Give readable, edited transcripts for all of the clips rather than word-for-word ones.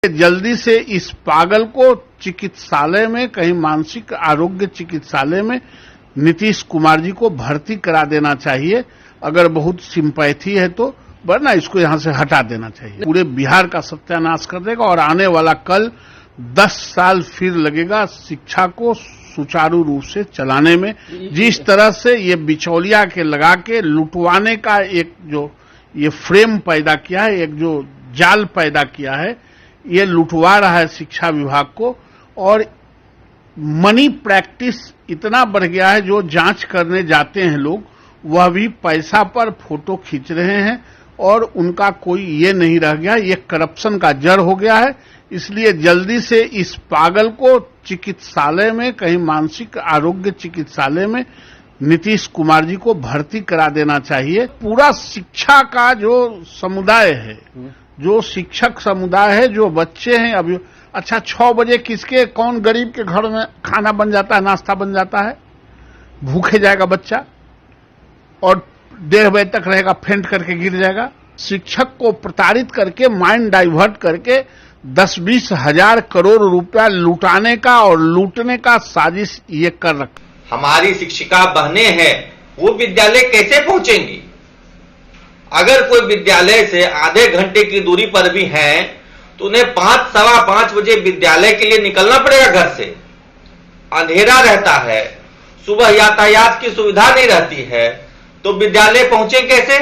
जल्दी से इस पागल को चिकित्सालय में, कहीं मानसिक आरोग्य चिकित्सालय में नीतीश कुमार जी को भर्ती करा देना चाहिए। अगर बहुत सिंपैथी है तो, वरना इसको यहां से हटा देना चाहिए। पूरे बिहार का सत्यानाश कर देगा और आने वाला कल 10 साल फिर लगेगा शिक्षा को सुचारू रूप से चलाने में। जिस तरह से ये बिचौलिया के लगा के लुटवाने का एक जो ये फ्रेम पैदा किया है, एक जो जाल पैदा किया है, ये लुटवा रहा है शिक्षा विभाग को। और मनी प्रैक्टिस इतना बढ़ गया है, जो जांच करने जाते हैं लोग वह भी पैसा पर फोटो खींच रहे हैं और उनका कोई ये नहीं रह गया। ये करप्शन का जड़ हो गया है। इसलिए जल्दी से इस पागल को चिकित्सालय में, कहीं मानसिक आरोग्य चिकित्सालय में नीतीश कुमार जी को भर्ती करा देना चाहिए। पूरा शिक्षा का जो समुदाय है, जो शिक्षक समुदाय है, जो बच्चे हैं अभी, अच्छा 6 बजे किसके, कौन गरीब के घर में खाना बन जाता है, नाश्ता बन जाता है? भूखे जाएगा बच्चा और 1:30 बजे तक रहेगा, फेंट करके गिर जाएगा। शिक्षक को प्रताड़ित करके, माइंड डाइवर्ट करके 10-20 हजार करोड़ रुपया लुटाने का और लूटने का साजिश ये कर रखा। हमारी शिक्षिका बहनें हैं, वो विद्यालय कैसे पहुंचेंगी? अगर कोई विद्यालय से आधे घंटे की दूरी पर भी है तो उन्हें 5-5:15 बजे विद्यालय के लिए निकलना पड़ेगा घर से। अंधेरा रहता है, सुबह यातायात की सुविधा नहीं रहती है, तो विद्यालय पहुंचे कैसे?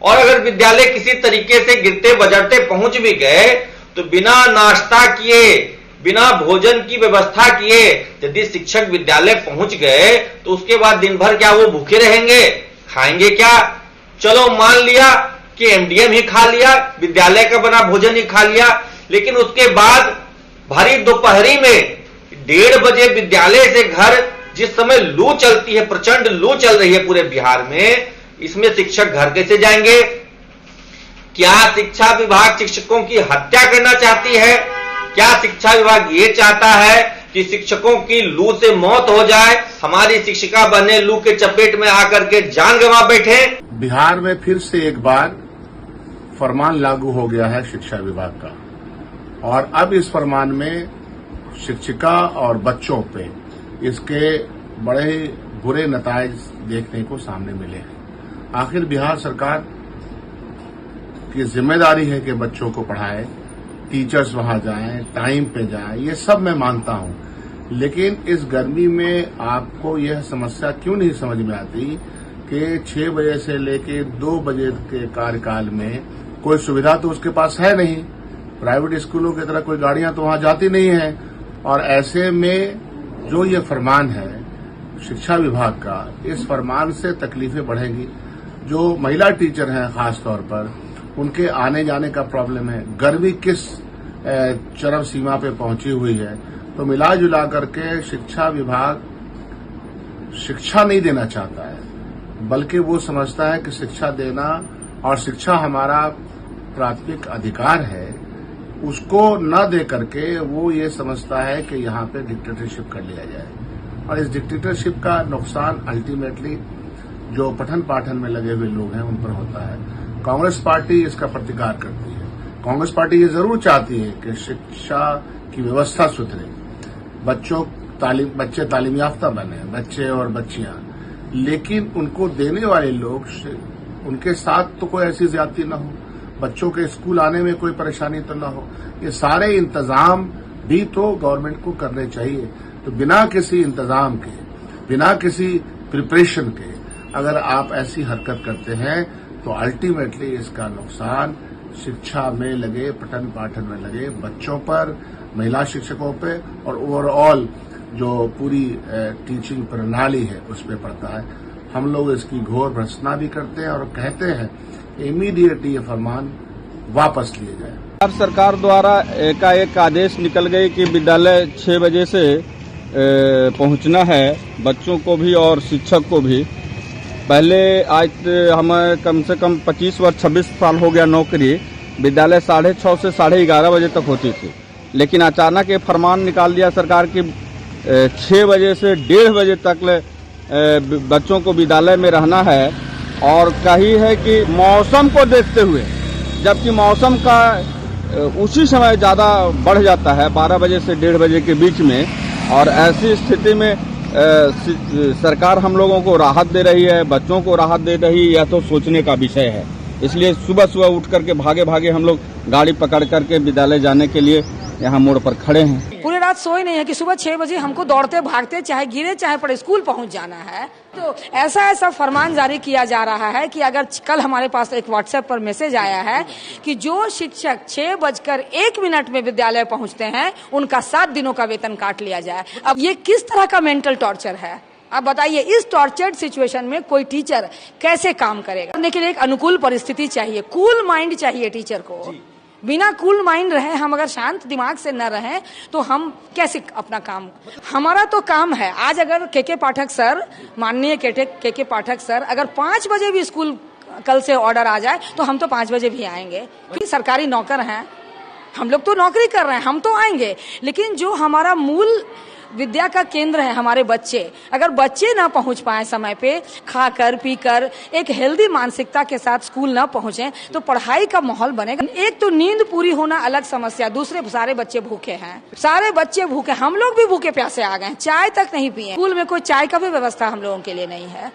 और अगर विद्यालय किसी तरीके से गिरते बजरते पहुंच भी गए तो बिना नाश्ता किए, बिना भोजन की व्यवस्था किए यदि शिक्षक विद्यालय पहुंच गए तो उसके बाद दिन भर क्या वो भूखे रहेंगे? खाएंगे क्या? चलो मान लिया कि एमडीएम ही खा लिया, विद्यालय का बना भोजन ही खा लिया, लेकिन उसके बाद भारी दोपहरी में 1:30 बजे विद्यालय से घर, जिस समय लू चलती है, प्रचंड लू चल रही है पूरे बिहार में, इसमें शिक्षक घर कैसे जाएंगे? क्या शिक्षा विभाग शिक्षकों की हत्या करना चाहती है? क्या शिक्षा विभाग ये चाहता है कि शिक्षकों की लू से मौत हो जाए, हमारी शिक्षिका बहनें लू के चपेट में आकर के जान गंवा बैठे? बिहार में फिर से एक बार फरमान लागू हो गया है शिक्षा विभाग का, और अब इस फरमान में शिक्षिका और बच्चों पे इसके बड़े बुरे नताइज देखने को सामने मिले हैं। आखिर बिहार सरकार की जिम्मेदारी है कि बच्चों को पढ़ाए, टीचर्स वहां जाएं, टाइम पे जाएं, ये सब मैं मानता हूं, लेकिन इस गर्मी में आपको यह समस्या क्यों नहीं समझ में आती कि 6 बजे से लेके 2 बजे के कार्यकाल में कोई सुविधा तो उसके पास है नहीं। प्राइवेट स्कूलों की तरह कोई गाड़ियां तो वहां जाती नहीं है, और ऐसे में जो ये फरमान है शिक्षा विभाग का, इस फरमान से तकलीफें बढ़ेंगी। जो महिला टीचर हैं खास तौर पर, उनके आने जाने का प्रॉब्लम है। गर्मी किस चरम सीमा पे पहुंची हुई है, तो मिला जुला करके शिक्षा विभाग शिक्षा नहीं देना चाहता है, बल्कि वो समझता है कि शिक्षा देना और शिक्षा हमारा प्राथमिक अधिकार है, उसको न दे करके वो ये समझता है कि यहाँ पे डिक्टेटरशिप कर लिया जाए। और इस डिक्टेटरशिप का नुकसान अल्टीमेटली जो पठन पाठन में लगे हुए लोग हैं उन पर होता है। कांग्रेस पार्टी इसका प्रतिकार करती है। कांग्रेस पार्टी ये जरूर चाहती है कि शिक्षा की व्यवस्था सुधरे, बच्चे तालीम याफ्ता बने, बच्चे और बच्चियां, लेकिन उनको देने वाले लोग, उनके साथ तो कोई ऐसी ज्यादती न हो, बच्चों के स्कूल आने में कोई परेशानी तो न हो। ये सारे इंतजाम भी तो गवर्नमेंट को करने चाहिए। तो बिना किसी इंतजाम के, बिना किसी प्रिपरेशन के अगर आप ऐसी हरकत करते हैं तो अल्टीमेटली इसका नुकसान शिक्षा में लगे, पठन पाठन में लगे बच्चों पर, महिला शिक्षकों पे, और ओवरऑल जो पूरी टीचिंग प्रणाली है उस पर पड़ता है। हम लोग इसकी घोर भर्त्सना भी करते हैं और कहते हैं इमीडिएट ये फरमान वापस लिए जाए। बिहार सरकार द्वारा एकाएक आदेश निकल गए कि विद्यालय 6 बजे से पहुंचना है, बच्चों को भी और शिक्षक को भी। पहले आज हमें कम से कम 25 वर्ष 26 साल हो गया नौकरी, विद्यालय 6:30 से 11:30 बजे तक होती थी, लेकिन अचानक ये फरमान निकाल दिया सरकार की 6 बजे से 1:30 बजे तक बच्चों को विद्यालय में रहना है। और कही है कि मौसम को देखते हुए, जबकि मौसम का उसी समय ज़्यादा बढ़ जाता है, 12 बजे से 1:30 बजे के बीच में। और ऐसी स्थिति में सरकार हम लोगों को राहत दे रही है, बच्चों को राहत दे रही है, यह तो सोचने का विषय है। इसलिए सुबह सुबह उठ करके भागे भागे हम लोग गाड़ी पकड़ करके विद्यालय जाने के लिए यहाँ मोड़ पर खड़े हैं। पूरी रात सोए नहीं है कि सुबह 6 बजे हमको दौड़ते भागते चाहे गिरे चाहे पड़े स्कूल पहुंच जाना है। तो ऐसा फरमान जारी किया जा रहा है कि अगर कल हमारे पास एक व्हाट्सएप पर मैसेज आया है कि जो शिक्षक 6:01 में विद्यालय पहुंचते हैं उनका 7 दिनों का वेतन काट लिया जाए। अब ये किस तरह का मेंटल टॉर्चर है? अब बताइए, इस टॉर्चर्ड सिचुएशन में कोई टीचर कैसे काम करेगा? करने के लिए एक अनुकूल परिस्थिति चाहिए, कूल माइंड चाहिए टीचर को। बिना कूल माइंड रहे, हम अगर शांत दिमाग से न रहें तो हम कैसे अपना काम, हमारा तो काम है। आज अगर के पाठक सर, माननीय के पाठक सर, अगर 5 बजे भी स्कूल कल से ऑर्डर आ जाए तो हम तो 5 बजे भी आएंगे, क्योंकि सरकारी नौकर हैं, हम लोग तो नौकरी कर रहे हैं, हम तो आएंगे। लेकिन जो हमारा मूल विद्या का केंद्र है, हमारे बच्चे, अगर बच्चे ना पहुंच पाए समय पे, खाकर पीकर एक हेल्दी मानसिकता के साथ स्कूल ना पहुंचे तो पढ़ाई का माहौल बनेगा। एक तो नींद पूरी होना अलग समस्या, दूसरे सारे बच्चे भूखे हैं, सारे बच्चे भूखे, हम लोग भी भूखे प्यासे आ गए, चाय तक नहीं पिए। स्कूल में कोई चाय का भी व्यवस्था हम लोगों के लिए नहीं है।